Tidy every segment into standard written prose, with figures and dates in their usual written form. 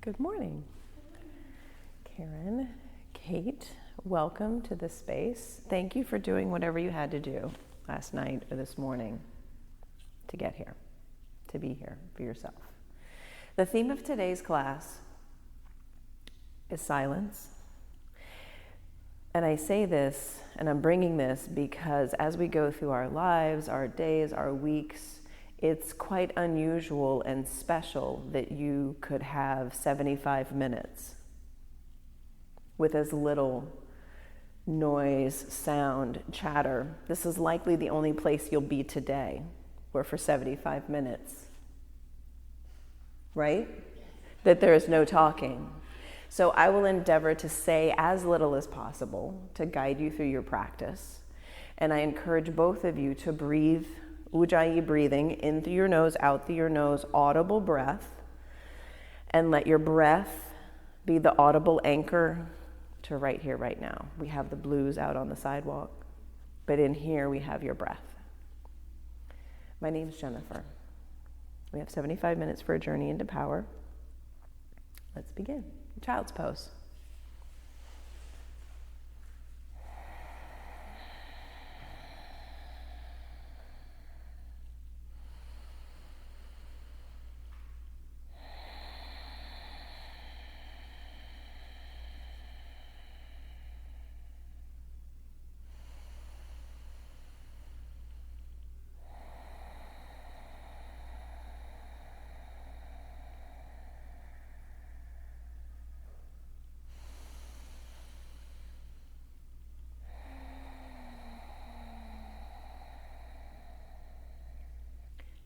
Good morning. Karen, Kate, welcome to this space. Thank you for doing whatever you had to do last night or this morning to get here, to be here for yourself. The theme of today's class is silence. And I say this, and I'm bringing this because as we go through our lives, our days, our weeks, it's quite unusual and special that you could have 75 minutes with as little noise, sound, chatter. This is likely the only place you'll be today, where for 75 minutes, right? That there is no talking. So I will endeavor to say as little as possible to guide you through your practice. And I encourage both of you to breathe, Ujjayi breathing, in through your nose, out through your nose, audible breath. And let your breath be the audible anchor to right here, right now. We have the blues out on the sidewalk, but in here we have your breath. My name's Jennifer. We have 75 minutes for a journey into power. Let's begin. Child's pose.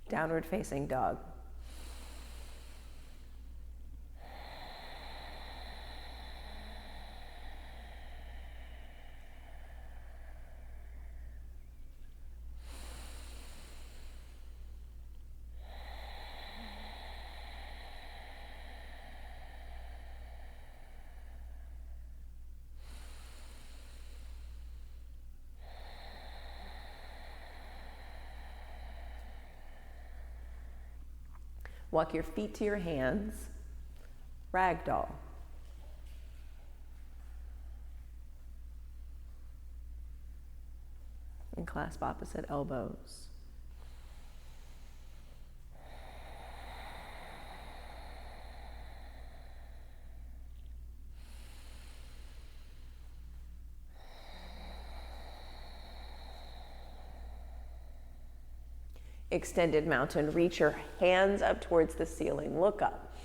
Downward facing dog. Walk your feet to your hands, ragdoll. And clasp opposite elbows. Extended mountain, reach your hands up towards the ceiling, look up.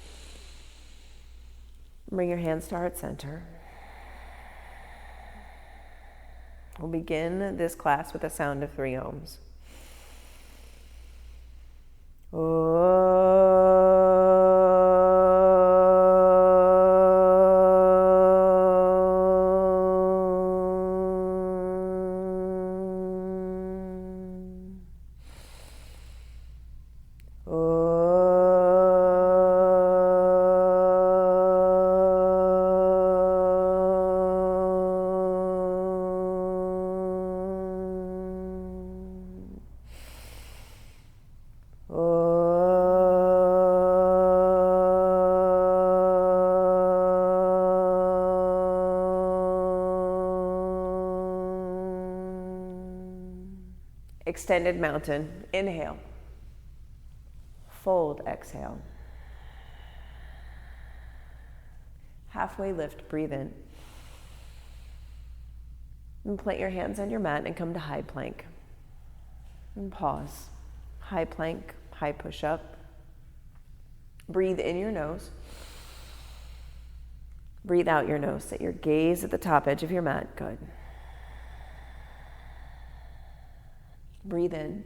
Bring your hands to heart center. We'll begin this class with a sound of 3 ohms. Extended mountain, inhale. Fold, exhale. Halfway lift, breathe in. And plant your hands on your mat and come to high plank. And pause. High plank, high push-up. Breathe in your nose. Breathe out your nose. Set your gaze at the top edge of your mat. Good. Breathe in.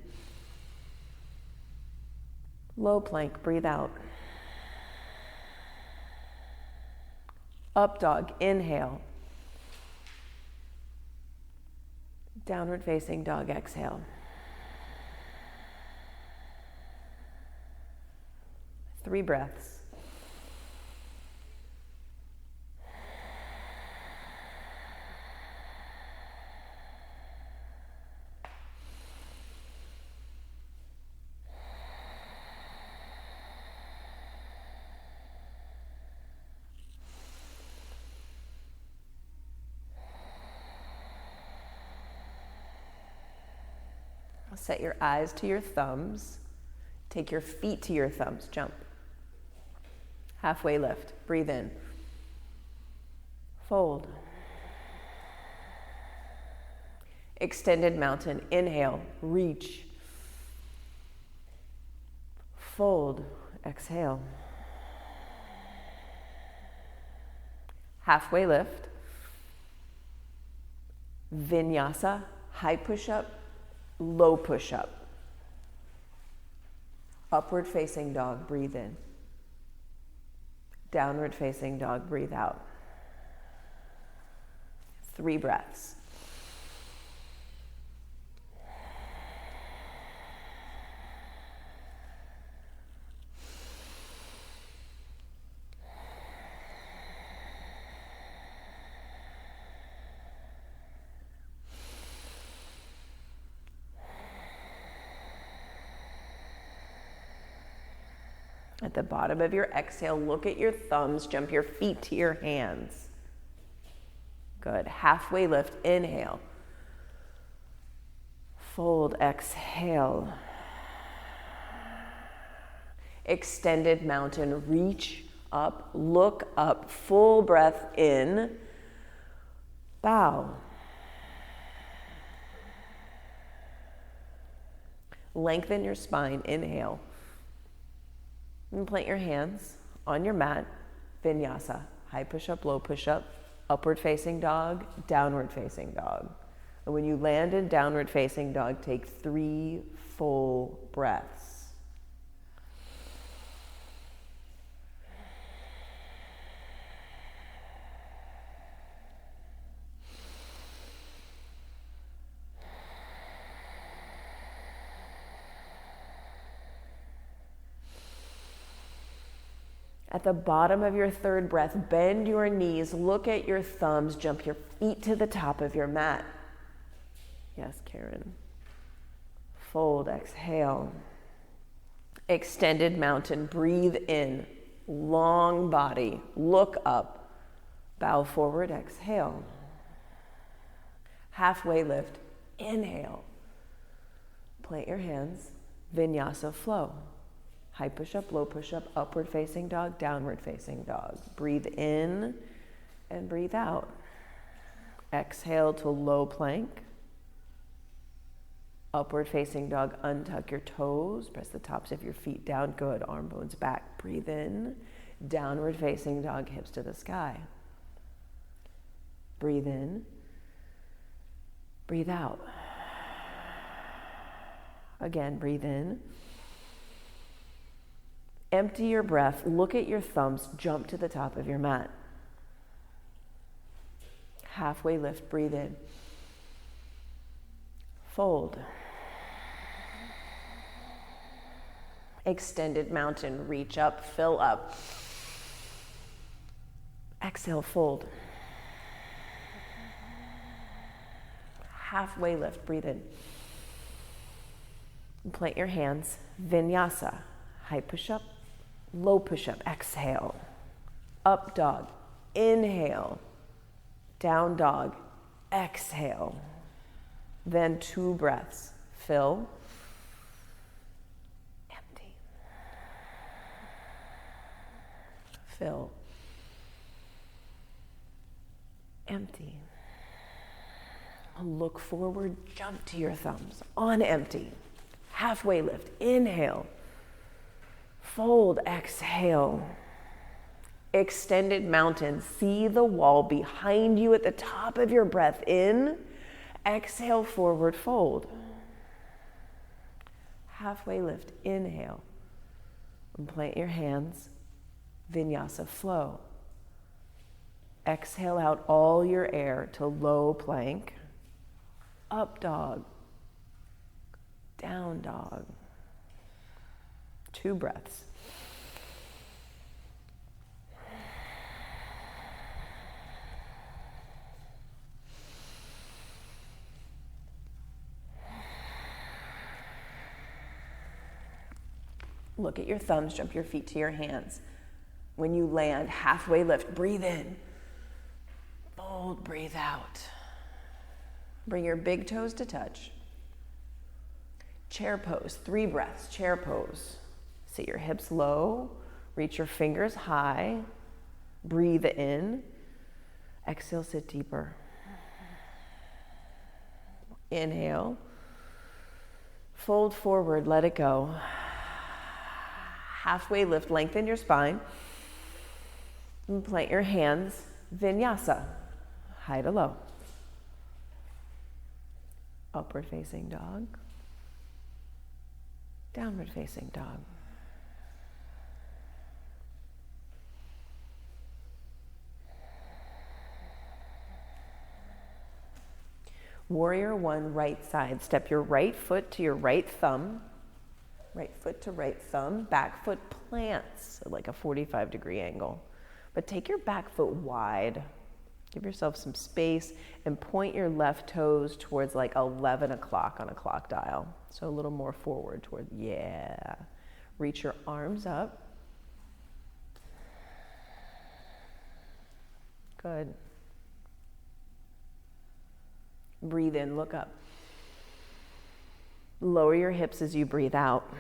Low plank, breathe out. Up dog, inhale. Downward facing dog, exhale. 3 breaths. Set your eyes to your thumbs. Take your feet to your thumbs. Jump. Halfway lift. Breathe in. Fold. Extended mountain. Inhale. Reach. Fold. Exhale. Halfway lift. Vinyasa. High push-up. Low push-up. Upward facing dog, breathe in. Downward facing dog, breathe out. 3 breaths. At the bottom of your exhale, look at your thumbs, jump your feet to your hands. Good. Halfway lift, inhale. Fold, exhale. Extended mountain, reach up, look up, full breath in. Bow. Lengthen your spine, inhale. And plant your hands on your mat, vinyasa, high push-up, low push-up, upward facing dog, downward facing dog. And when you land in downward facing dog, take 3 full breaths. At the bottom of your 3rd breath, bend your knees, look at your thumbs, jump your feet to the top of your mat. Yes, Karen. Fold, exhale. Extended mountain, breathe in. Long body, look up. Bow forward, exhale. Halfway lift, inhale. Plant your hands, vinyasa flow. High push-up, low push-up, upward facing dog, downward facing dog. Breathe in and breathe out. Exhale to low plank. Upward facing dog, untuck your toes, press the tops of your feet down. Good, arm bones back. Breathe in. Downward facing dog, hips to the sky. Breathe in. Breathe out. Again, breathe in. Empty your breath, look at your thumbs, jump to the top of your mat. Halfway lift, breathe in. Fold. Extended mountain, reach up, fill up. Exhale, fold. Halfway lift, breathe in. And plant your hands, vinyasa, high push-up, low push-up, exhale. Up dog, inhale. Down dog, exhale. Then 2 breaths. Fill. Empty. Fill. Empty. Look forward, jump to your thumbs. On empty. Halfway lift. Inhale. Fold, exhale. Extended mountain. See the wall behind you at the top of your breath in. Exhale, forward fold. Halfway lift, inhale. And plant your hands, vinyasa flow. Exhale out all your air to low plank. Up dog. Down dog. 2 breaths. Look at your thumbs, jump your feet to your hands. When you land, halfway lift, breathe in. Fold, breathe out. Bring your big toes to touch. Chair pose, 3 breaths, chair pose. Sit your hips low, reach your fingers high, breathe in. Exhale, sit deeper. Inhale, fold forward, let it go. Halfway lift, lengthen your spine. And plant your hands, vinyasa, high to low. Upward facing dog. Downward facing dog. Warrior one, right side. Step your right foot to your right thumb. Right foot to right thumb. Back foot plants at like a 45-degree angle. But take your back foot wide. Give yourself some space and point your left toes towards like 11 o'clock on a clock dial. So a little more forward toward, yeah. Reach your arms up. Good. Breathe in, look up. Lower your hips as you breathe out.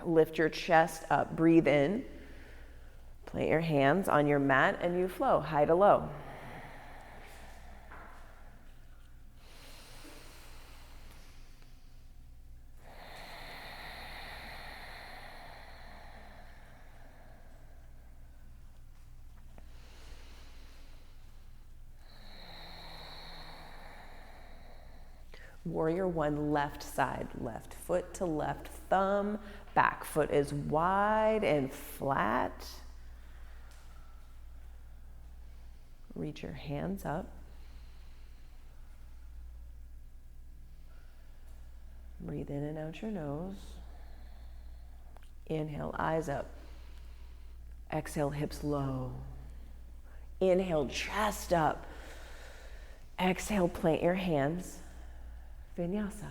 Lift your chest up, breathe in. Plant your hands on your mat and you flow, high to low. Warrior one, left side, left foot to left thumb. Back foot is wide and flat. Reach your hands up. Breathe in and out your nose. Inhale, eyes up. Exhale, hips low. Inhale, chest up. Exhale, plant your hands. Vinyasa.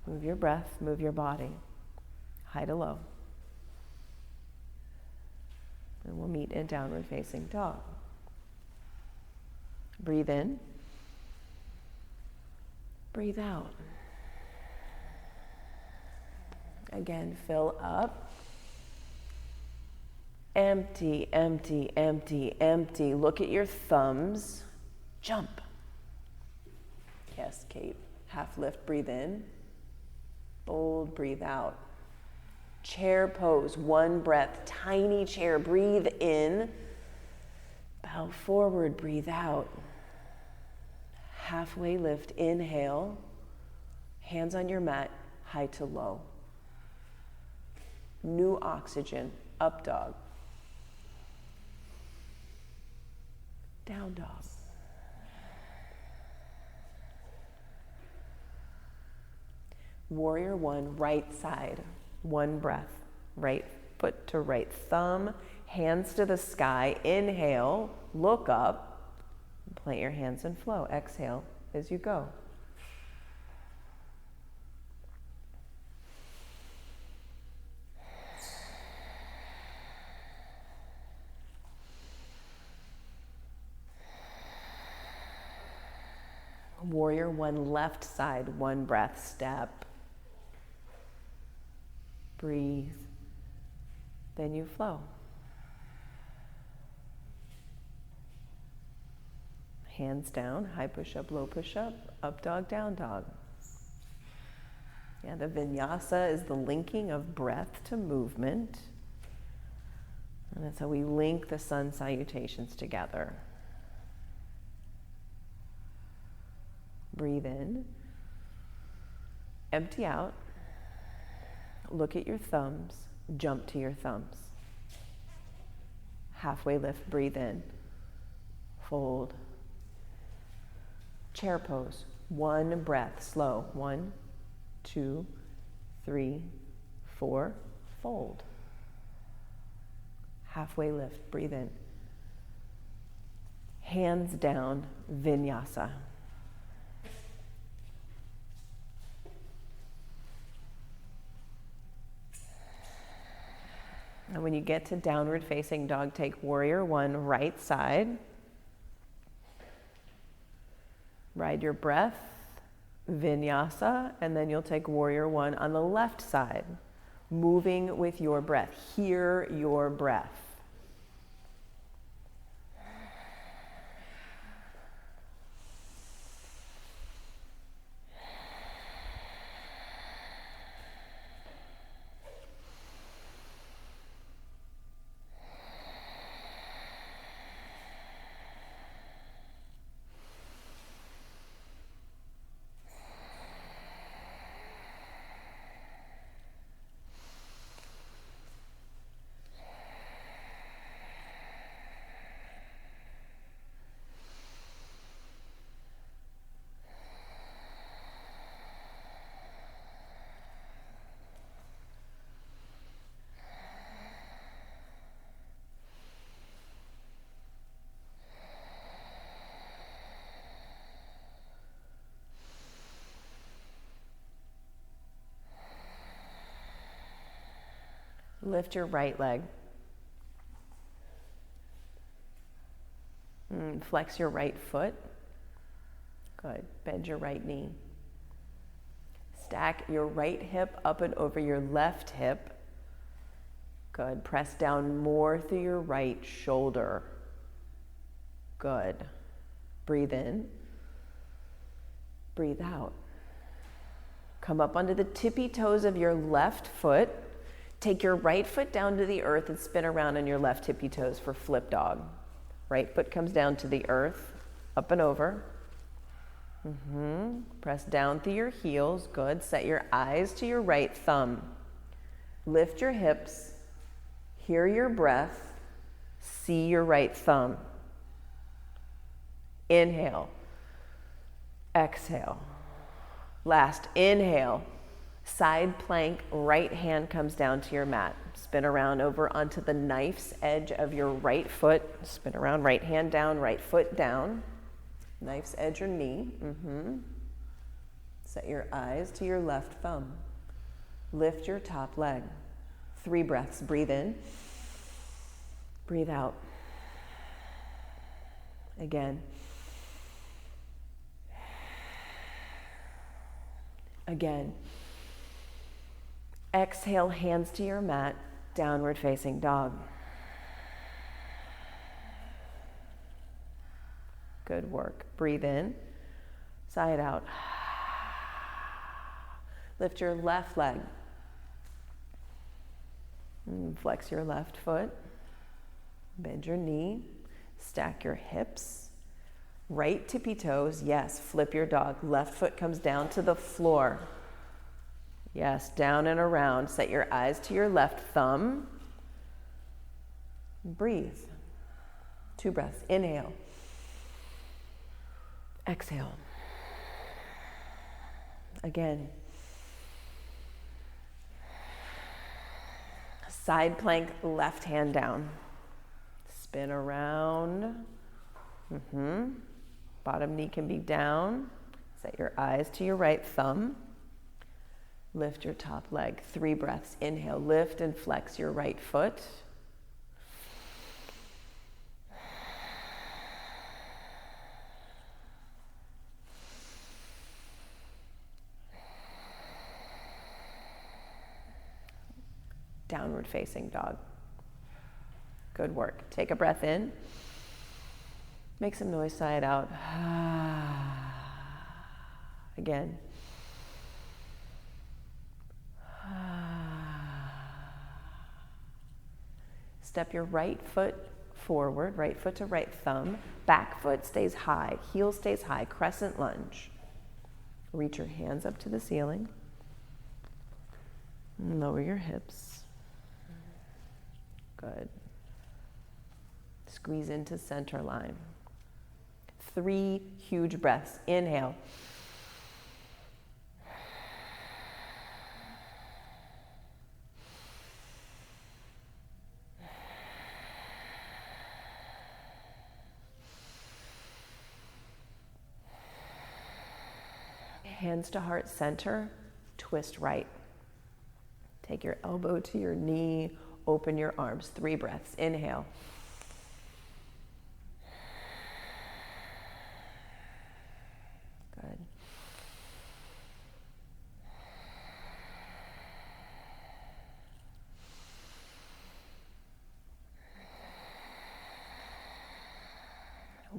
Move your breath, move your body. High to low. And we'll meet in downward facing dog. Breathe in. Breathe out. Again, fill up. Empty, empty, empty, empty. Look at your thumbs. Jump. Yes, Kate. Half lift, breathe in. Fold, breathe out. Chair pose, 1 breath, tiny chair, breathe in. Bow forward, breathe out. Halfway lift, inhale. Hands on your mat, high to low. New oxygen, up dog. Down dog. Warrior one, right side, 1 breath. Right foot to right thumb, hands to the sky. Inhale, look up, plant your hands and flow. Exhale as you go. Warrior one, left side, 1 breath, step. Breathe, then you flow. Hands down, high push-up, low push-up, up dog, down dog. Yeah, the vinyasa is the linking of breath to movement. And that's how we link the sun salutations together. Breathe in, empty out. Look at your thumbs, jump to your thumbs. Halfway lift, breathe in. Fold. Chair pose, 1 breath, slow. 1, 2, 3, 4, fold. Halfway lift, breathe in. Hands down, vinyasa. And when you get to downward facing dog, take warrior one, right side. Ride your breath. Vinyasa, and then you'll take warrior one on the left side, moving with your breath. Hear your breath. Lift your right leg. Flex your right foot. Good. Bend your right knee. Stack your right hip up and over your left hip. Good. Press down more through your right shoulder. Good. Breathe in. Breathe out. Come up onto the tippy toes of your left foot. Take your right foot down to the earth and spin around on your left tippy toes for flip dog. Right foot comes down to the earth, up and over. Press down through your heels. Good. Set your eyes to your right thumb. Lift your hips. Hear your breath. See your right thumb. Inhale. Exhale. Last inhale. Side plank, right hand comes down to your mat. Spin around over onto the knife's edge of your right foot. Spin around, right hand down, right foot down. Knife's edge or knee. Set your eyes to your left thumb. Lift your top leg. 3 breaths. Breathe in. Breathe out. Again. Again. Exhale, hands to your mat, downward facing dog. Good work. Breathe in, side out. Lift your left leg. Flex your left foot. Bend your knee. Stack your hips. Right tippy toes. Yes, flip your dog. Left foot comes down to the floor. Yes, down and around. Set your eyes to your left thumb. Breathe. 2 breaths. Inhale. Exhale. Again. Side plank, left hand down. Spin around. Bottom knee can be down. Set your eyes to your right thumb. Lift your top leg. 3 breaths. Inhale, lift and flex your right foot. Downward facing dog. Good work. Take a breath in. Make some noise, sigh it out. Again. Step your right foot forward, right foot to right thumb. Back foot stays high, heel stays high, crescent lunge. Reach your hands up to the ceiling. Lower your hips. Good. Squeeze into center line. 3 huge breaths. Inhale. Hands to heart center, twist right. Take your elbow to your knee, open your arms. 3 breaths. Inhale. Good.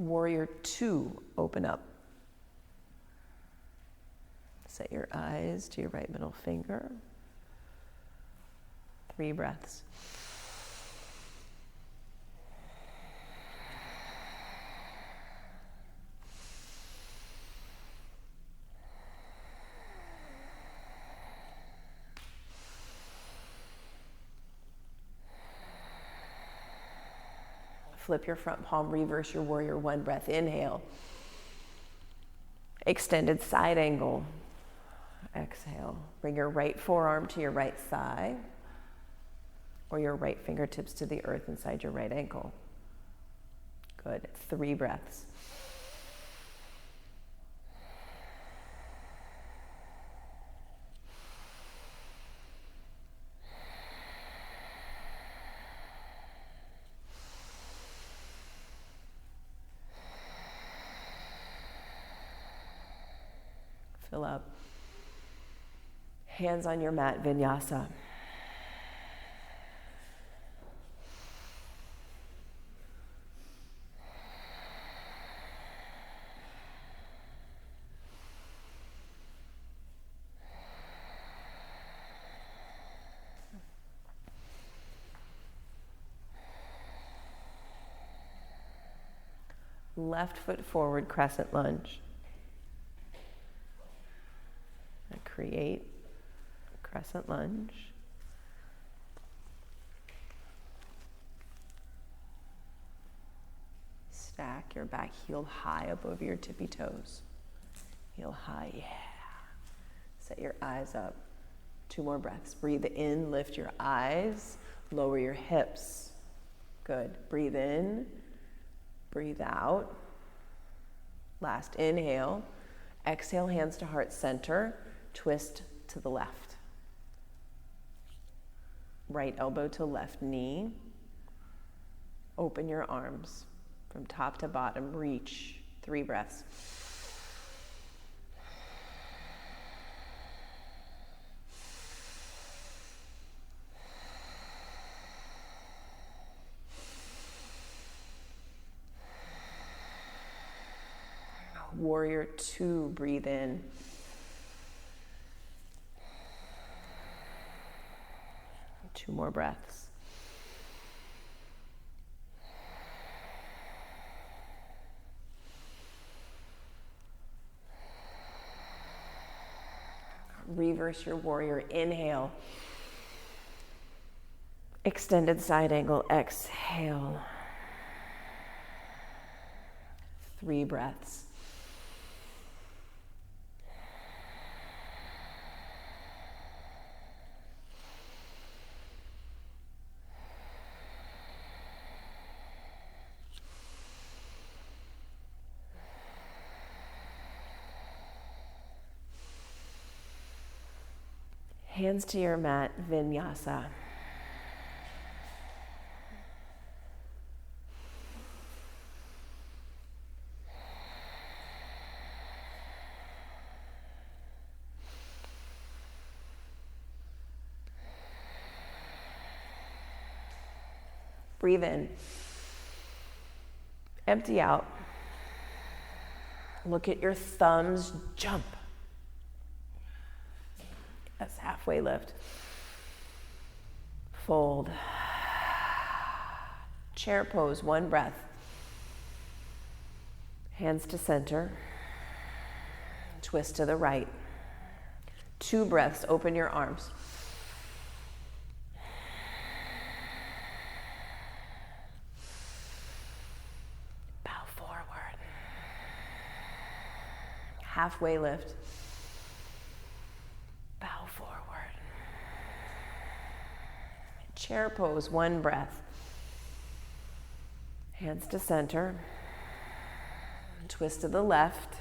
Warrior two, open up. Set your eyes to your right middle finger. 3 breaths. Flip your front palm, reverse your warrior one breath. Inhale. Extended side angle. Exhale. Bring your right forearm to your right thigh or your right fingertips to the earth inside your right ankle. Good. 3 breaths. Fill up. Hands on your mat, vinyasa. Left foot forward, crescent lunge. Create crescent lunge. Stack your back heel high above your tippy toes. Heel high, yeah. Set your eyes up. 2 more breaths. Breathe in, lift your eyes, lower your hips. Good. Breathe in, breathe out. Last inhale. Exhale, hands to heart center. Twist to the left. Right elbow to left knee. Open your arms from top to bottom. Reach. 3 breaths. Warrior two, breathe in. Two more breaths. Reverse your warrior. Inhale. Extended side angle. Exhale. 3 breaths. Hands to your mat, vinyasa. Breathe in. Empty out. Look at your thumbs, jump. That's halfway lift. Fold. Chair pose, 1 breath. Hands to center. Twist to the right. 2 breaths, open your arms. Bow forward. Halfway lift. Bow forward. Chair pose, 1 breath. Hands to center. Twist to the left.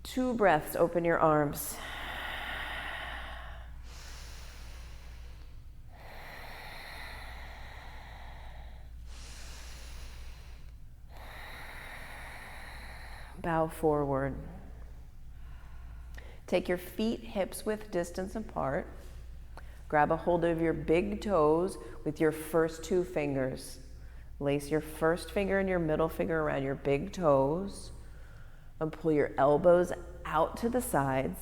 2 breaths, open your arms. Bow forward. Take your feet hips width distance apart. Grab a hold of your big toes with your first 2 fingers. Lace your first finger and your middle finger around your big toes and pull your elbows out to the sides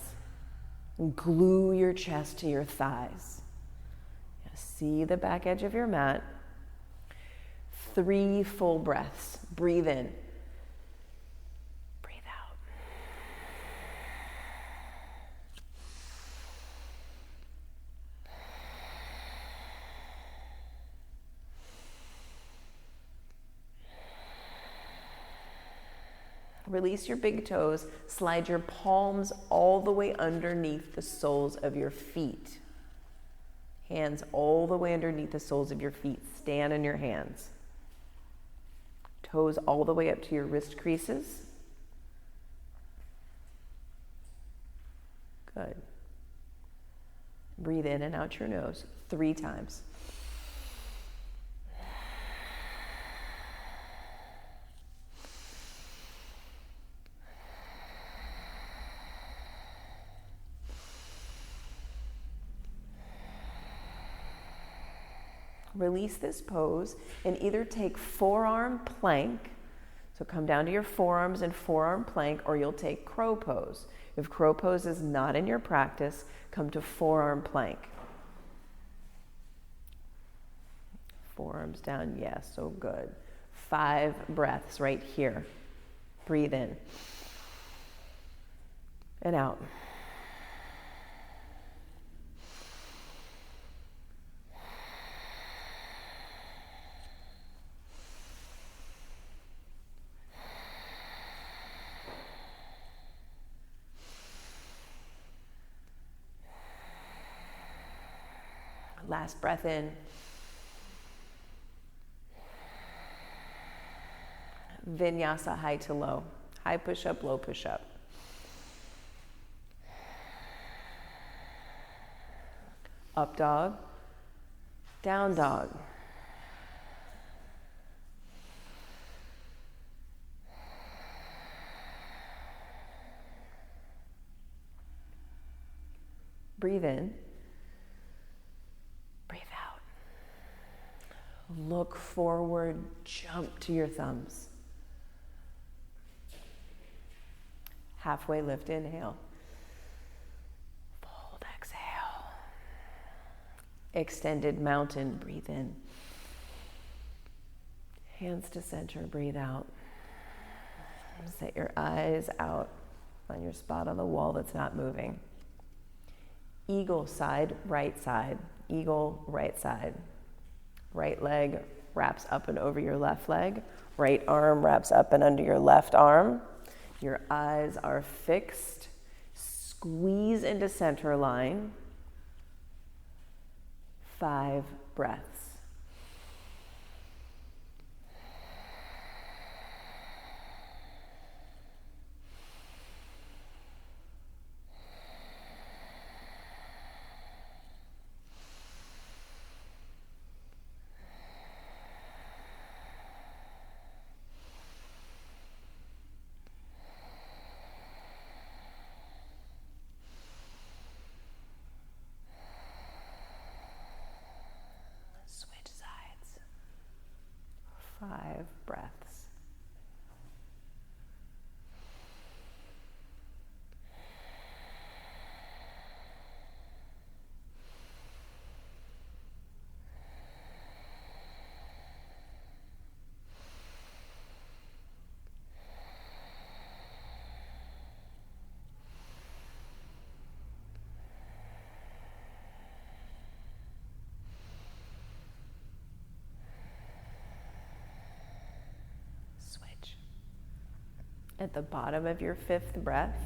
and glue your chest to your thighs. See the back edge of your mat. 3 full breaths. Breathe in. Breathe out. Release your big toes. Slide your palms all the way underneath the soles of your feet. Hands all the way underneath the soles of your feet. Stand in your hands. Toes all the way up to your wrist creases. Good. Breathe in and out your nose 3 times. Release this pose and either take forearm plank, so come down to your forearms and forearm plank, or you'll take crow pose. If crow pose is not in your practice, come to forearm plank. Forearms down, yes, so good. 5 breaths right here. Breathe in and out. Last breath in. Vinyasa, high to low. High push-up, low push-up. Up dog, down dog. Breathe in. Breathe out. Look forward, jump to your thumbs. Halfway lift, inhale. Fold, exhale. Extended mountain, breathe in. Hands to center, breathe out. Set your eyes out on your spot on the wall that's not moving. Eagle side, right side. Eagle, right side. Right leg wraps up and over your left leg. Right arm wraps up and under your left arm. Your eyes are fixed. Squeeze into center line. 5 breaths. Switch sides. 5 breaths. At the bottom of your 5th breath,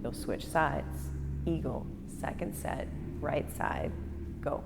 you'll switch sides. Eagle, second set, right side, go.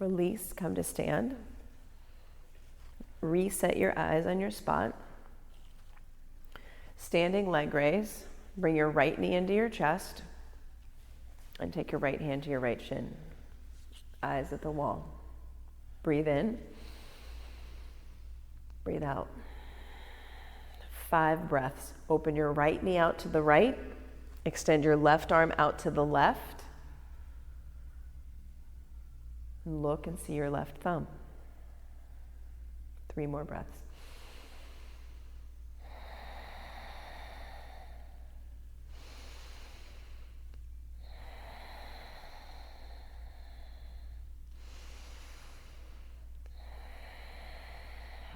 Release, come to stand. Reset your eyes on your spot. Standing leg raise. Bring your right knee into your chest and take your right hand to your right shin. Eyes at the wall. Breathe in. Breathe out. 5 breaths. Open your right knee out to the right. Extend your left arm out to the left. Look and see your left thumb. 3 more breaths.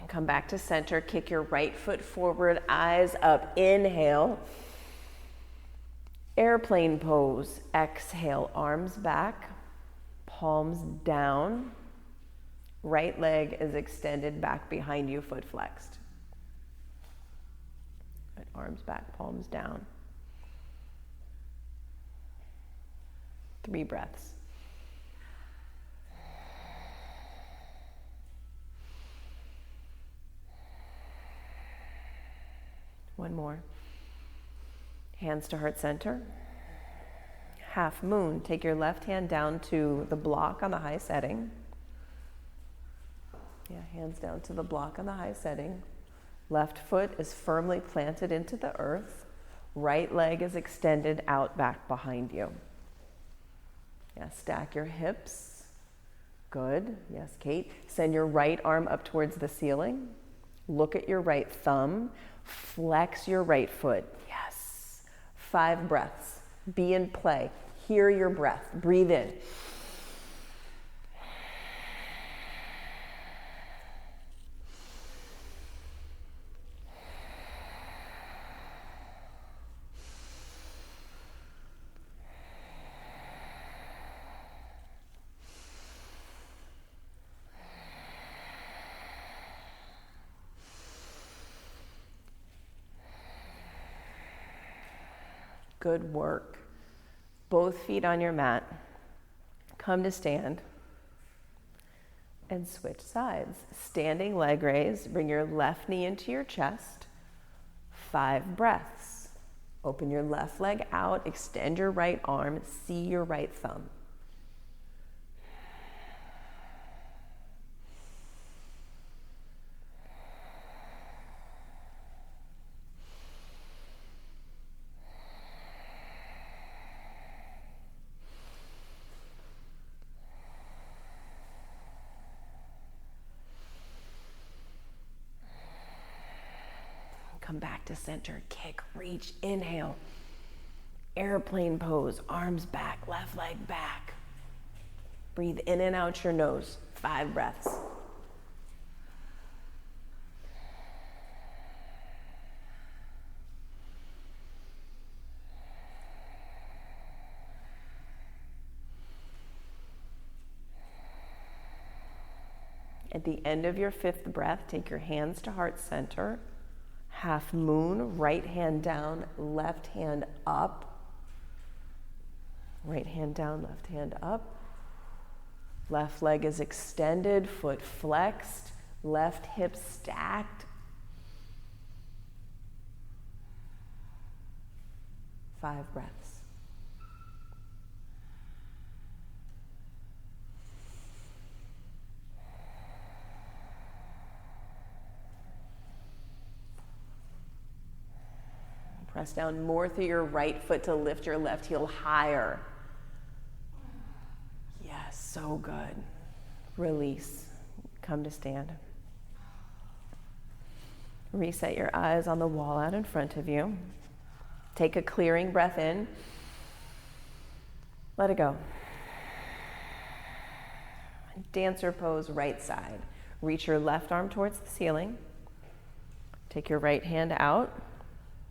Come back to center. Kick your right foot forward, eyes up. Inhale. Airplane pose. Exhale, arms back, palms down. Right leg is extended back behind you, foot flexed. Right, arms back, palms down. 3 breaths. One more. Hands to heart center. Half moon. Take your left hand down to the block on the high setting. Yeah, hands down to the block on the high setting. Left foot is firmly planted into the earth. Right leg is extended out back behind you. Yeah, stack your hips. Good. Yes, Kate. Send your right arm up towards the ceiling. Look at your right thumb. Flex your right foot. Yes. 5 breaths. Be in play. Hear your breath. Breathe in. Good work. Both feet on your mat. Come to stand and switch sides. Standing leg raise. Bring your left knee into your chest. 5 breaths. Open your left leg out. Extend your right arm. See your right thumb. Come back to center, kick, reach, inhale. Airplane pose, arms back, left leg back. Breathe in and out your nose, 5 breaths. At the end of your 5th breath, take your hands to heart center. Half moon, right hand down, left hand up. Right hand down, left hand up. Left leg is extended, foot flexed, left hip stacked. 5 breaths. Press down more through your right foot to lift your left heel higher. Yes, so good. Release. Come to stand. Reset your eyes on the wall out in front of you. Take a clearing breath in. Let it go. Dancer pose, right side. Reach your left arm towards the ceiling. Take your right hand out.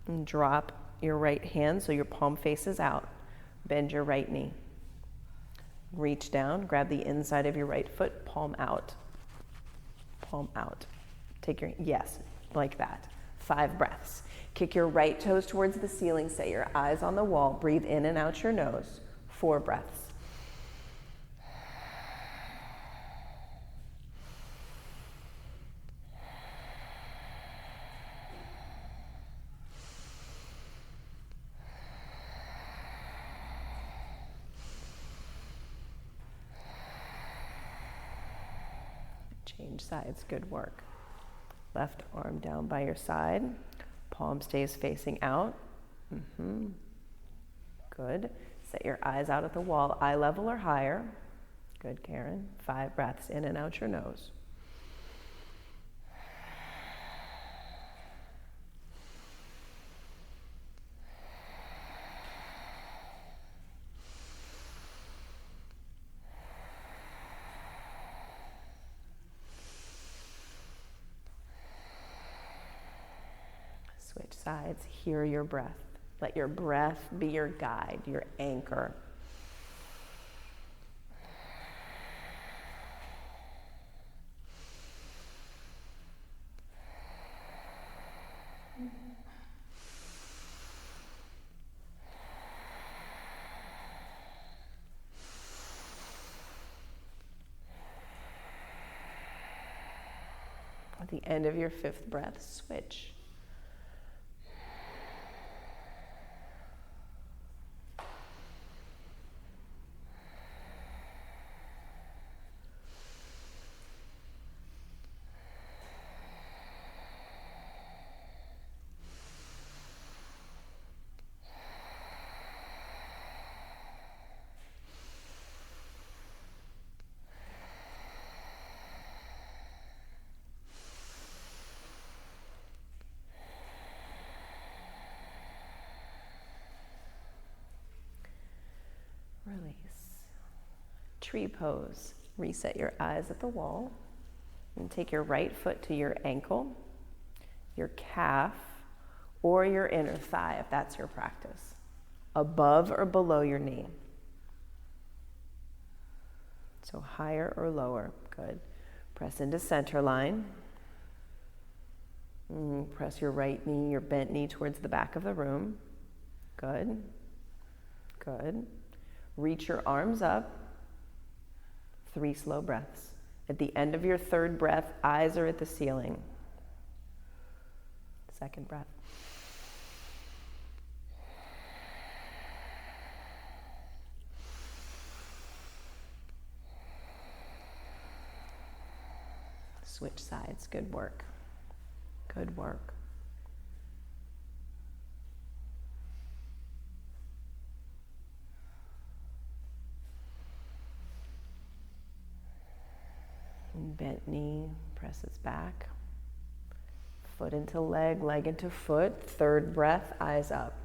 And drop your right hand so your palm faces out. Bend your right knee. Reach down, grab the inside of your right foot, palm out. Palm out. Take your, yes, like that. 5 breaths. Kick your right toes towards the ceiling, set your eyes on the wall, breathe in and out your nose. 4 breaths. Change sides, good work. Left arm down by your side. Palm stays facing out. Good. Set your eyes out at the wall, eye level or higher. Good, Karen. 5 breaths in and out your nose. Switch sides, hear your breath. Let your breath be your guide, your anchor. At the end of your 5th breath, switch. Release. Tree pose. Reset your eyes at the wall and take your right foot to your ankle, your calf, or your inner thigh if that's your practice, above or below your knee. So higher or lower. Good. Press into center line. Press your right knee, your bent knee towards the back of the room. Good. Good. Reach your arms up. 3 slow breaths. At the end of your 3rd breath, eyes are at the ceiling. 2nd breath. Switch sides. Good work. Good work. Bent knee presses back. Foot into leg, leg into foot. 3rd breath, eyes up.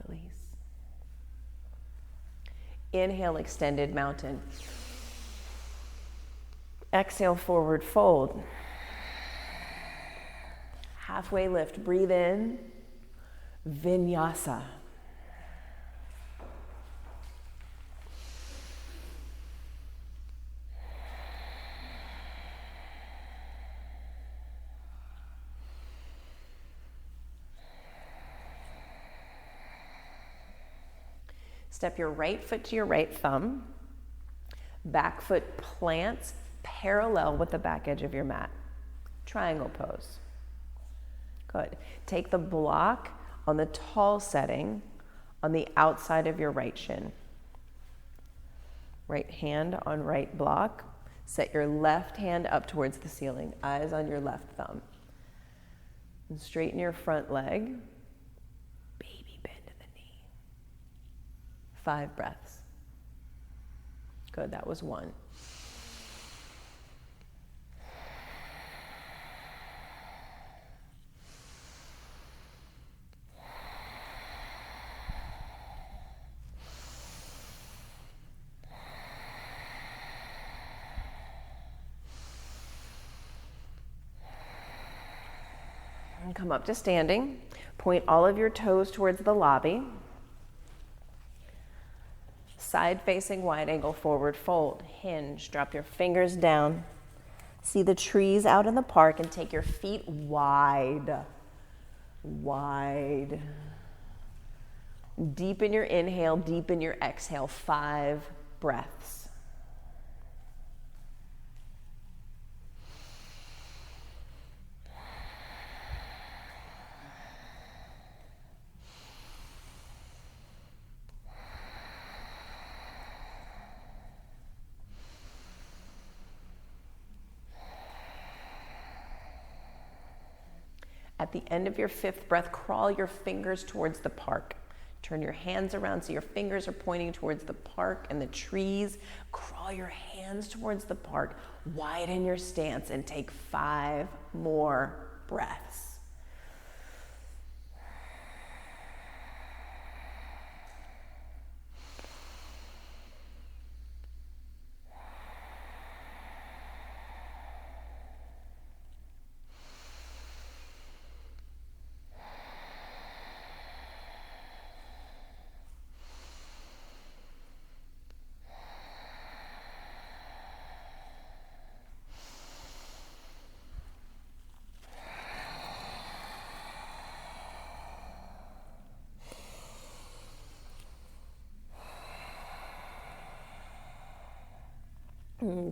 Release. Inhale, extended mountain. Exhale, forward fold. Halfway lift, breathe in. Vinyasa. Step your right foot to your right thumb. Back foot plants parallel with the back edge of your mat. Triangle pose. Good. Take the block on the tall setting on the outside of your right shin. Right hand on right block. Set your left hand up towards the ceiling. Eyes on your left thumb. And straighten your front leg. 5 breaths. Good, that was 1. And come up to standing. Point all of your toes towards the lobby. Side facing wide angle forward fold. Hinge. Drop your fingers down. See the trees out in the park and take your feet wide. Wide. Deepen your inhale, deepen your exhale. 5 breaths. At the end of your fifth breath, crawl your fingers towards the park. Turn your hands around so your fingers are pointing towards the park and the trees. Crawl your hands towards the park. Widen your stance and take 5 more breaths.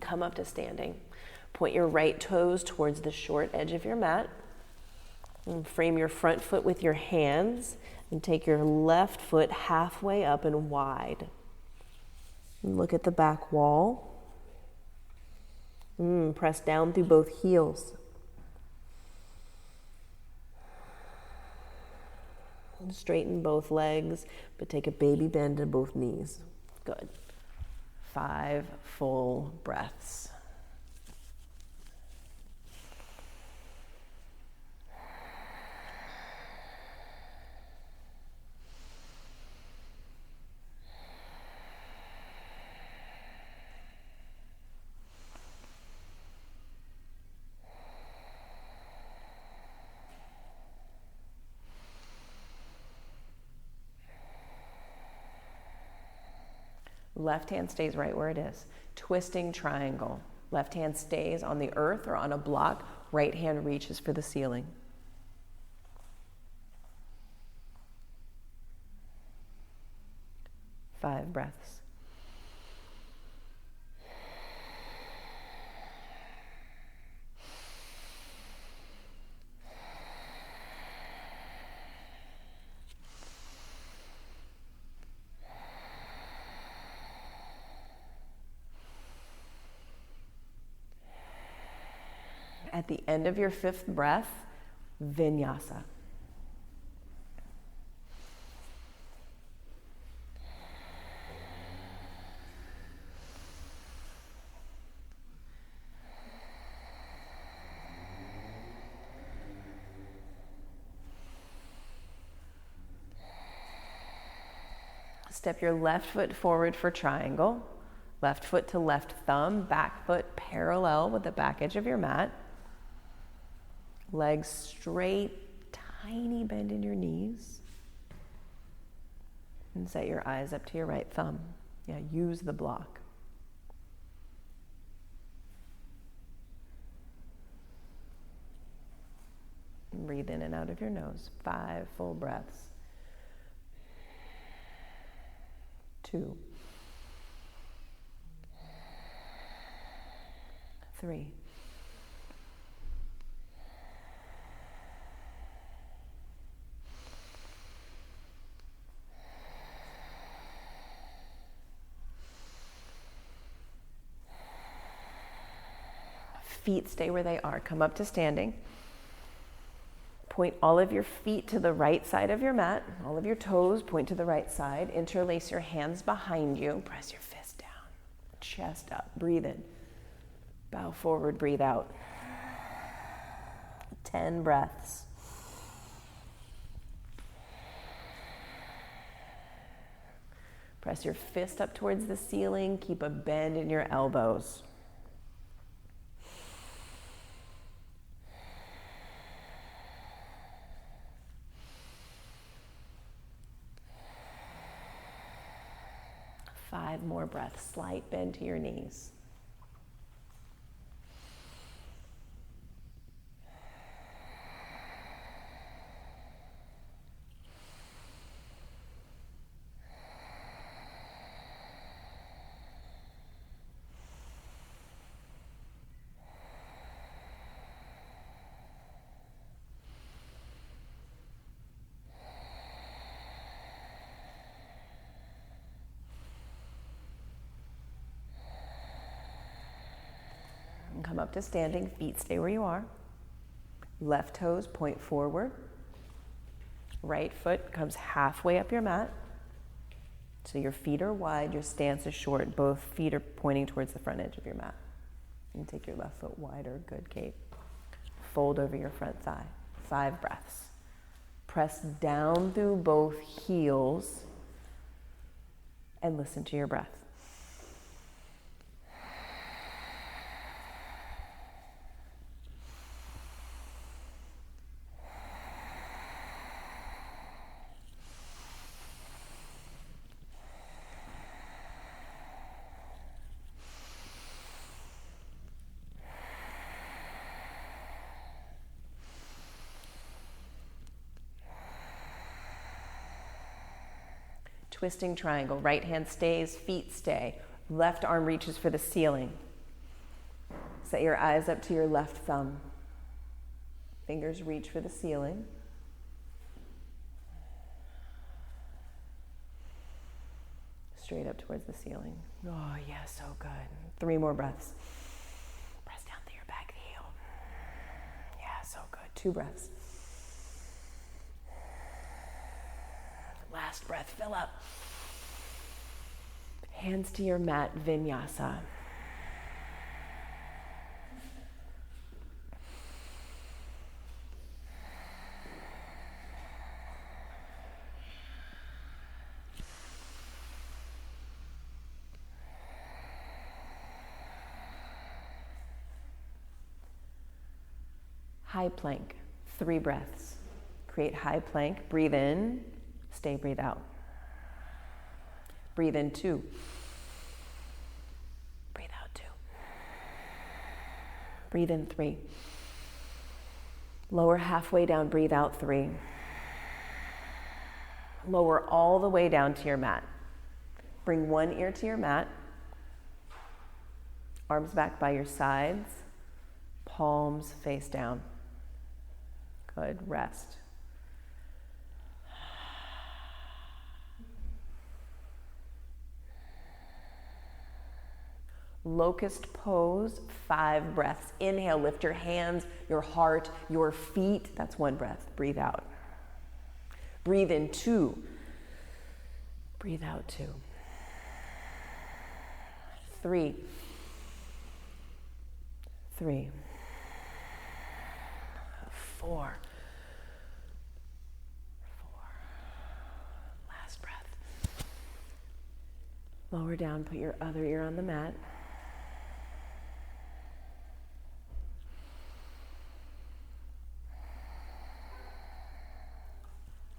Come up to standing. Point your right toes towards the short edge of your mat. And frame your front foot with your hands and take your left foot halfway up and wide. And look at the back wall. Press down through both heels. And straighten both legs, but take a baby bend in both knees. Good. 5 full breaths. Left hand stays right where it is. Twisting triangle. Left hand stays on the earth or on a block. Right hand reaches for the ceiling. Five breaths. At the end of your fifth breath, vinyasa. Step your left foot forward for triangle. Left foot to left thumb, back foot parallel with the back edge of your mat. Legs straight, tiny bend in your knees. And set your eyes up to your right thumb. Yeah, use the block. And breathe in and out of your nose. 5 full breaths. 2. 3. 4. Feet stay where they are. Come up to standing. Point all of your feet to the right side of your mat. All of your toes point to the right side. Interlace your hands behind you. Press your fist down. Chest up. Breathe in. Bow forward. Breathe out. 10 breaths. Press your fist up towards the ceiling. Keep a bend in your elbows. Five more breaths. Slight bend to your knees. Come up to standing, feet stay where you are. Left toes point forward. Right foot comes halfway up your mat. So your feet are wide, your stance is short. Both feet are pointing towards the front edge of your mat. And take your left foot wider, good, Kate. Fold over your front thigh. 5 breaths. Press down through both heels and listen to your breath. Twisting triangle. Right hand stays, feet stay. Left arm reaches for the ceiling. Set your eyes up to your left thumb. Fingers reach for the ceiling. Straight up towards the ceiling. Oh, yeah, so good. 3 more breaths. Press down through your back heel. Yeah, so good. 2 breaths. Last breath, fill up. Hands to your mat, vinyasa. High plank, 3 breaths. Create high plank, breathe in, stay, breathe out. Breathe in 2. Breathe out 2. Breathe in 3. Lower halfway down, breathe out 3. Lower all the way down to your mat. Bring one ear to your mat. Arms back by your sides. Palms face down. Good, rest. Locust pose, 5 breaths. Inhale, lift your hands, your heart, your feet. That's 1 breath. Breathe out. Breathe in 2. Breathe out 2. 3. 3. 4. 4. Last breath. Lower down, put your other ear on the mat.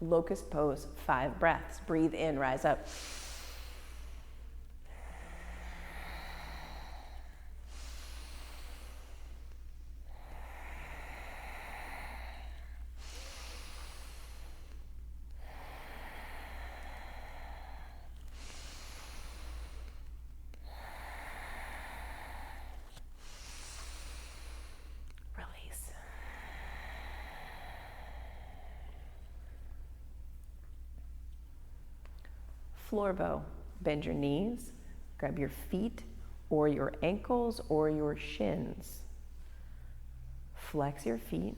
Locust pose, 5 breaths. Breathe in, rise up. Release. Floor bow. Bend your knees, grab your feet or your ankles or your shins. Flex your feet,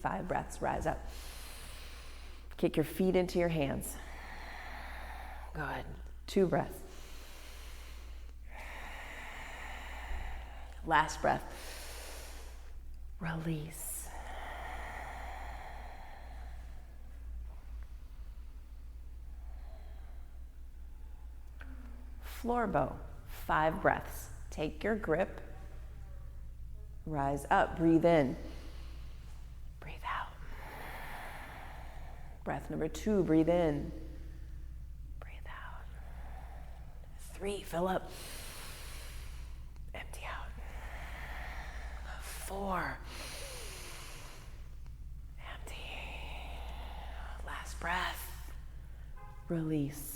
5 breaths, rise up. Kick your feet into your hands. Good, 2 breaths. Last breath. Release. Floor bow, 5 breaths. Take your grip, rise up, breathe in, breathe out. Breath number 2, breathe in, breathe out. 3, fill up, empty out. 4, empty. Last breath, release.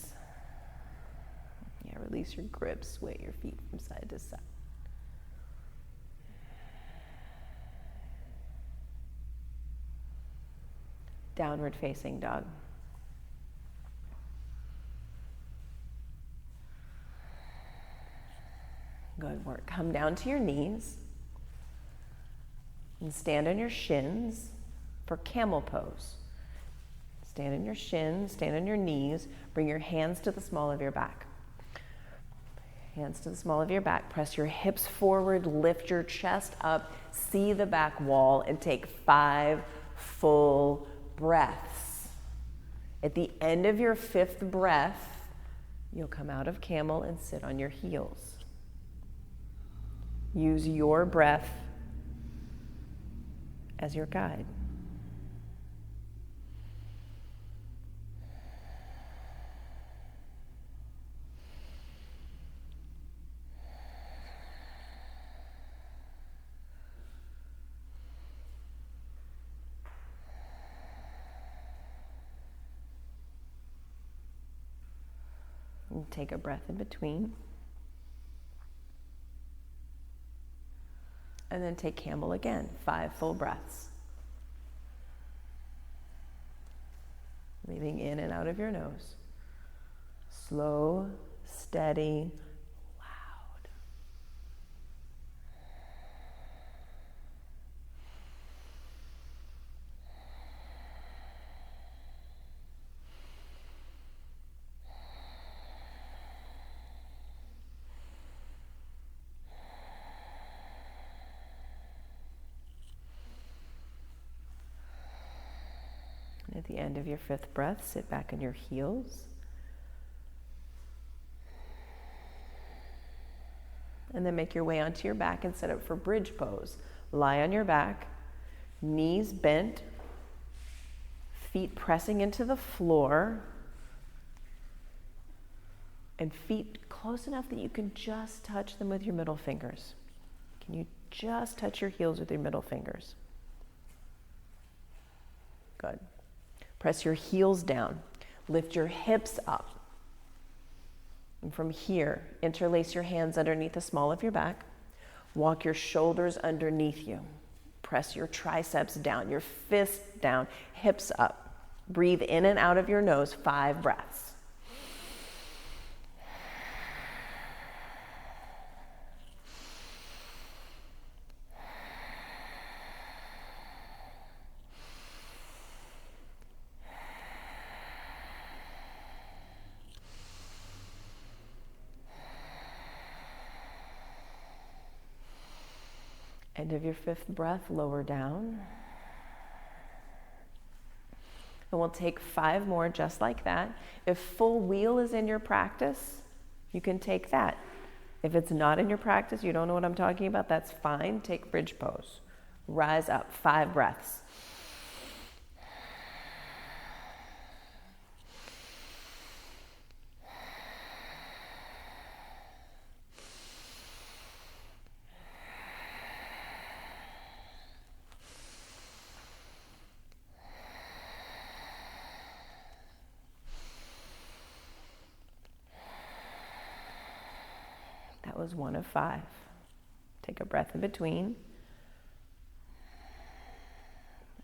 Yeah, release your grip, sway your feet from side to side. Downward facing dog. Good work. Come down to your knees. And stand on your shins for camel pose. Stand on your shins, stand on your knees, bring your hands to the small of your back. Hands to the small of your back, press your hips forward, lift your chest up, see the back wall, and take 5 full breaths. At the end of your 5th breath, you'll come out of camel and sit on your heels. Use your breath as your guide. And take a breath in between. And then take camel again, 5 full breaths. Breathing in and out of your nose. Slow, steady, loud. At the end of your 5th breath, sit back on your heels. And then make your way onto your back and set up for bridge pose. Lie on your back, knees bent, feet pressing into the floor, and feet close enough that you can just touch them with your middle fingers. Can you just touch your heels with your middle fingers? Good. Press your heels down. Lift your hips up. And from here, interlace your hands underneath the small of your back. Walk your shoulders underneath you. Press your triceps down, your fists down, hips up. Breathe in and out of your nose, 5 breaths. End of your 5th breath, lower down. And we'll take 5 more just like that. If full wheel is in your practice, you can take that. If it's not in your practice, you don't know what I'm talking about, that's fine. Take bridge pose. Rise up, 5 breaths. That was 1 of 5. Take a breath in between.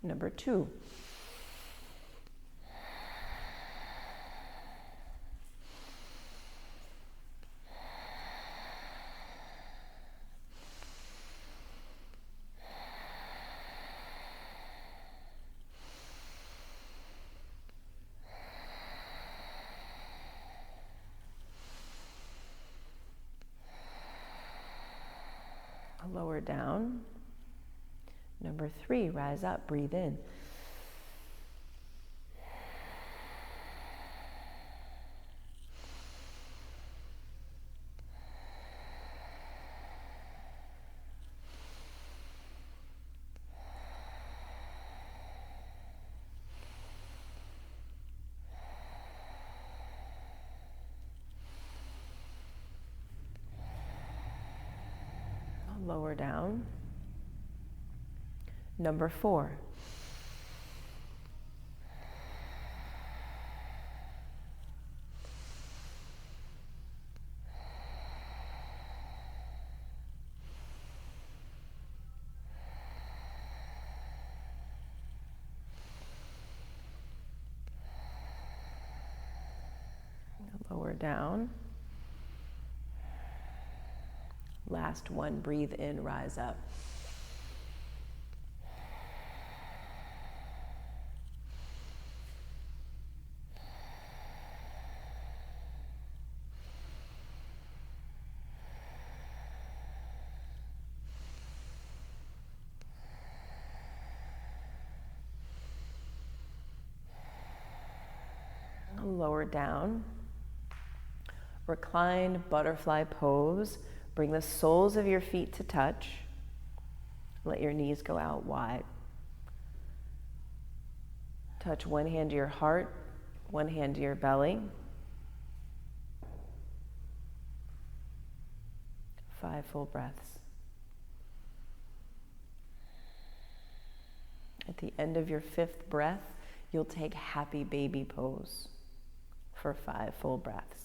Number 2. Lower down. Number 3, rise up, breathe in. Lower down. Number 4. Lower down. Last one, breathe in, rise up. lower down. Reclined butterfly pose. Bring the soles of your feet to touch. Let your knees go out wide. Touch one hand to your heart, one hand to your belly. 5 full breaths. At the end of your 5th breath, you'll take happy baby pose for 5 full breaths.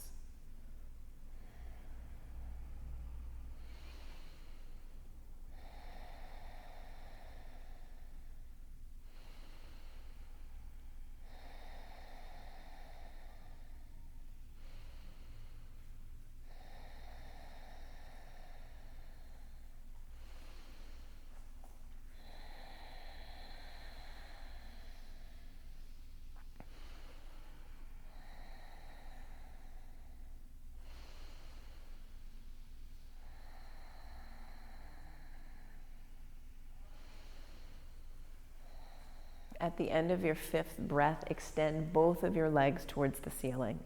At the end of your 5th breath, extend both of your legs towards the ceiling.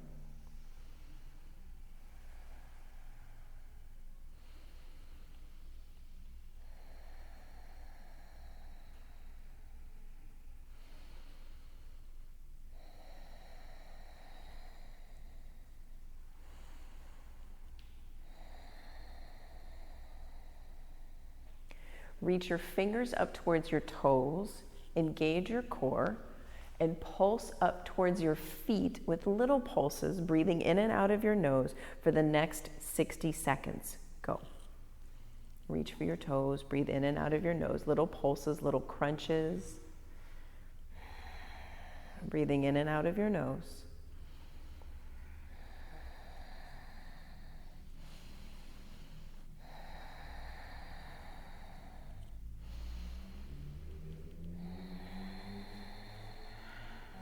Reach your fingers up towards your toes. Engage your core and pulse up towards your feet with little pulses, breathing in and out of your nose for the next 60 seconds. Go. Reach for your toes, breathe in and out of your nose, little pulses, little crunches. Breathing in and out of your nose.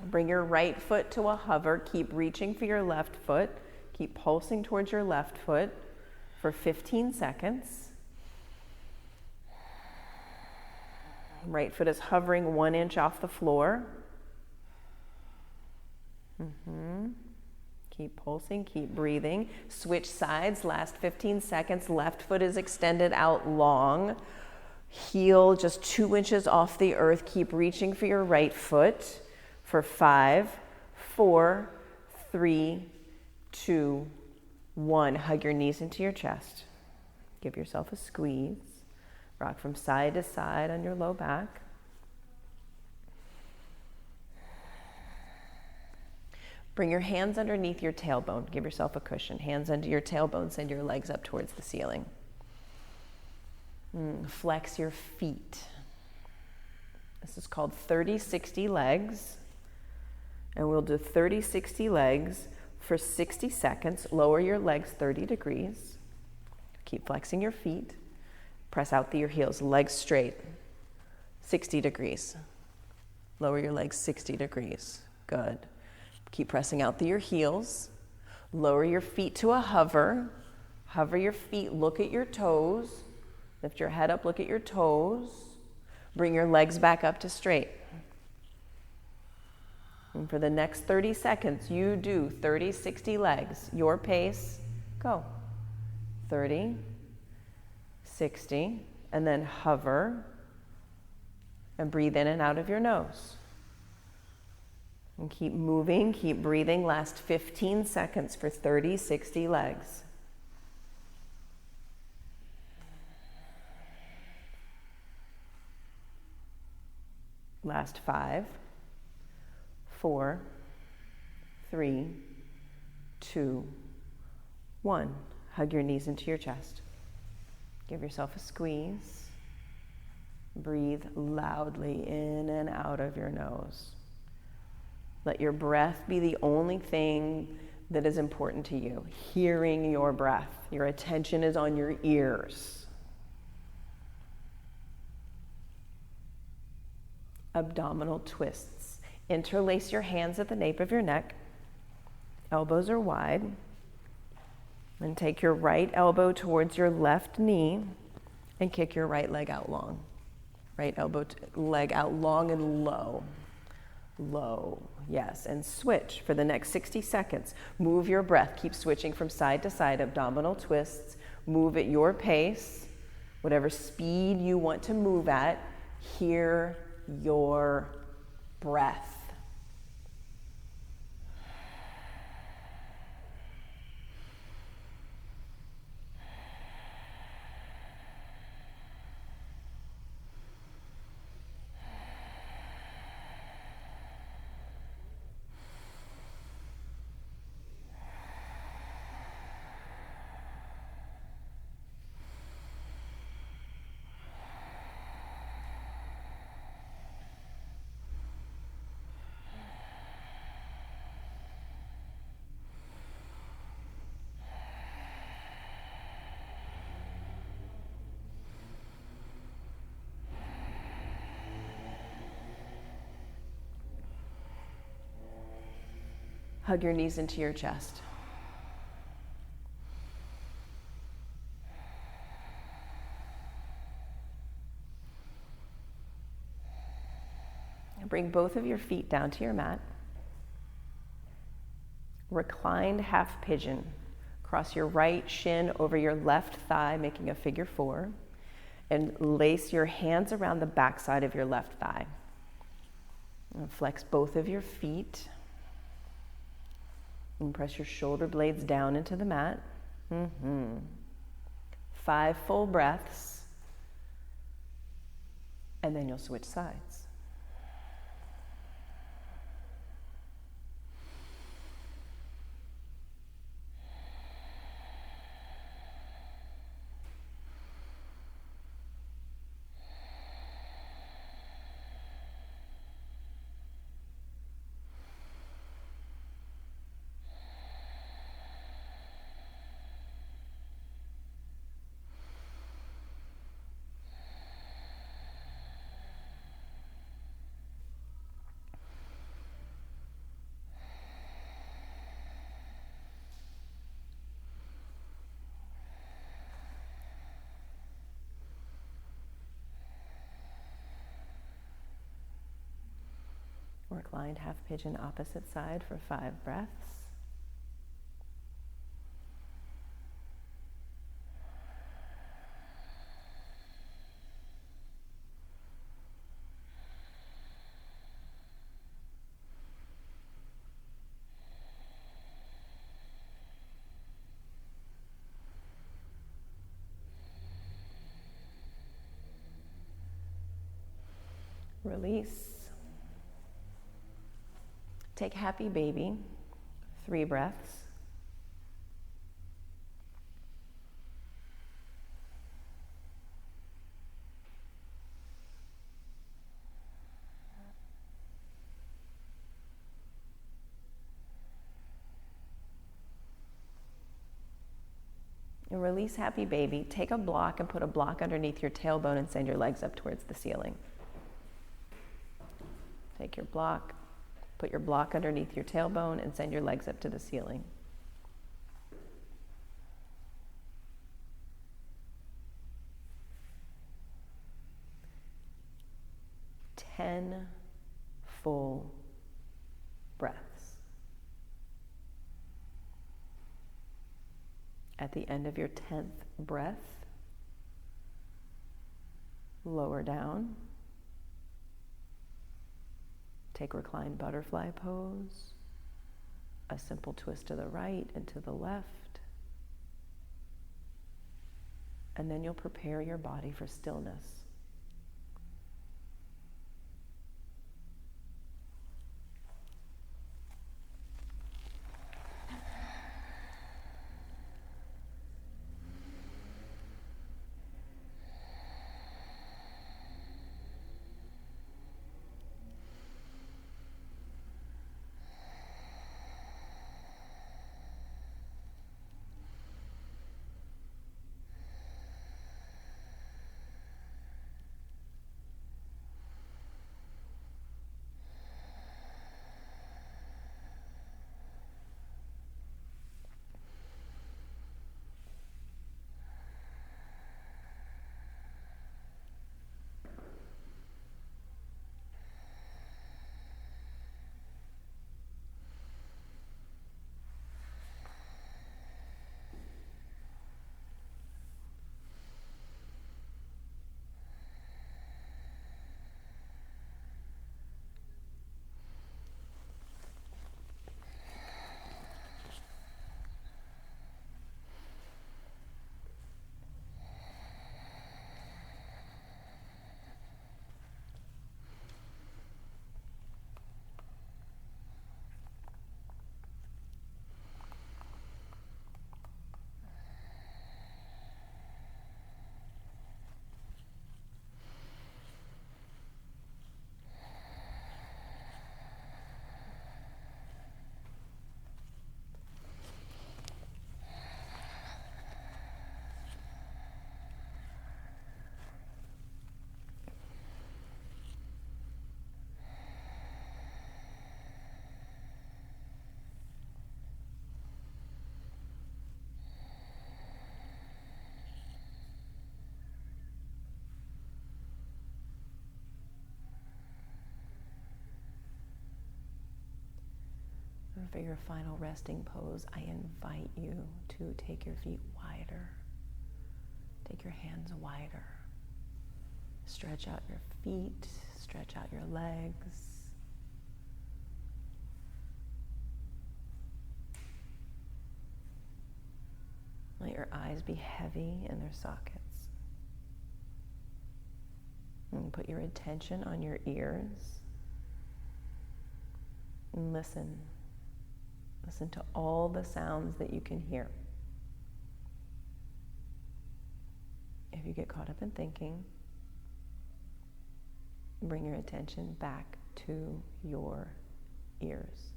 Bring your right foot to a hover. Keep reaching for your left foot. Keep pulsing towards your left foot for 15 seconds. Right foot is hovering 1 inch off the floor. Keep pulsing, keep breathing. Switch sides, last 15 seconds. Left foot is extended out long. Heel just 2 inches off the earth. Keep reaching for your right foot. For 5, 4, 3, 2, 1. Hug your knees into your chest. Give yourself a squeeze. Rock from side to side on your low back. Bring your hands underneath your tailbone. Give yourself a cushion. Hands under your tailbone. Send your legs up towards the ceiling. Flex your feet. This is called 30-60 legs. And we'll do 30-60 legs for 60 seconds. Lower your legs 30 degrees. Keep flexing your feet. Press out through your heels, legs straight. 60 degrees. Lower your legs 60 degrees. Good. Keep pressing out through your heels. Lower your feet to a hover. Hover your feet, look at your toes. Lift your head up, look at your toes. Bring your legs back up to straight. And for the next 30 seconds, you do 30-60 legs. Your pace, go. 30, 60, and then hover and breathe in and out of your nose. And keep moving, keep breathing. Last 15 seconds for 30-60 legs. Last 5, 4, 3, 2, 1. Hug your knees into your chest. Give yourself a squeeze. Breathe loudly in and out of your nose. Let your breath be the only thing that is important to you. Hearing your breath. Your attention is on your ears. Abdominal twists. Interlace your hands at the nape of your neck. Elbows are wide. And take your right elbow towards your left knee and kick your right leg out long. Right leg out long and low. low. Yes, and switch for the next 60 seconds. Move your breath. Keep switching from side to side, abdominal twists. Move at your pace, whatever speed you want to move at. Hear your breath. Hug your knees into your chest. Bring both of your feet down to your mat. Reclined half pigeon. Cross your right shin over your left thigh, making a figure 4. And lace your hands around the backside of your left thigh. And flex both of your feet. And press your shoulder blades down into the mat. 5 full breaths. And then you'll switch sides. Reclined half pigeon opposite side for 5 breaths. Release. Take happy baby, 3 breaths. And release happy baby. Take a block and put a block underneath your tailbone and send your legs up towards the ceiling. Take your block. Put your block underneath your tailbone and send your legs up to the ceiling. Ten full breaths. At the end of your 10th breath, lower down. Take reclined butterfly pose, a simple twist to the right and to the left, and then you'll prepare your body for stillness. for your final resting pose, I invite you to take your feet wider. Take your hands wider. Stretch out your feet, stretch out your legs. Let your eyes be heavy in their sockets. And put your attention on your ears. And listen. Listen to all the sounds that you can hear. If you get caught up in thinking, bring your attention back to your ears.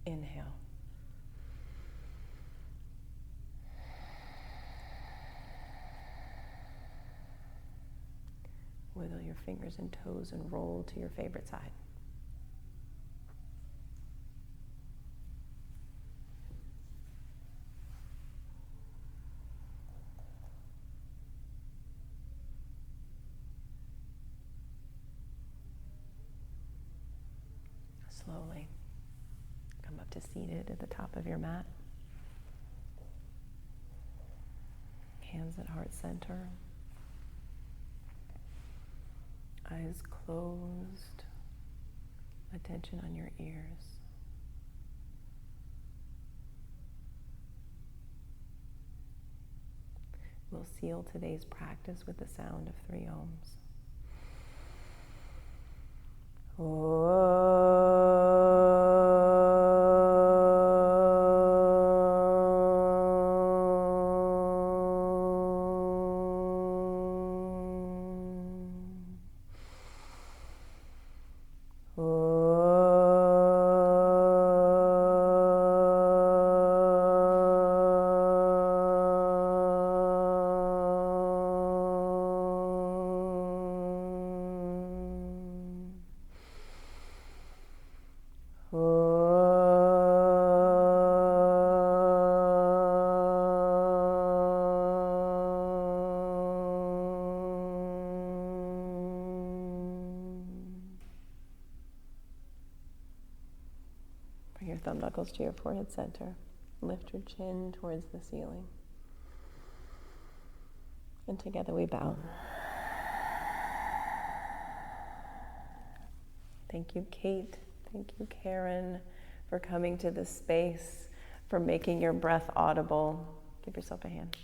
Inhale. fingers and toes and roll to your favorite side. Slowly come up to seated at the top of your mat. Hands at heart center. Eyes closed. Attention on your ears. We'll seal today's practice with the sound of 3 ohms. Bring your thumb knuckles to your forehead center. Lift your chin towards the ceiling. And together we bow. Thank you, Kate. Thank you, Karen, for coming to this space, for making your breath audible. Give yourself a hand.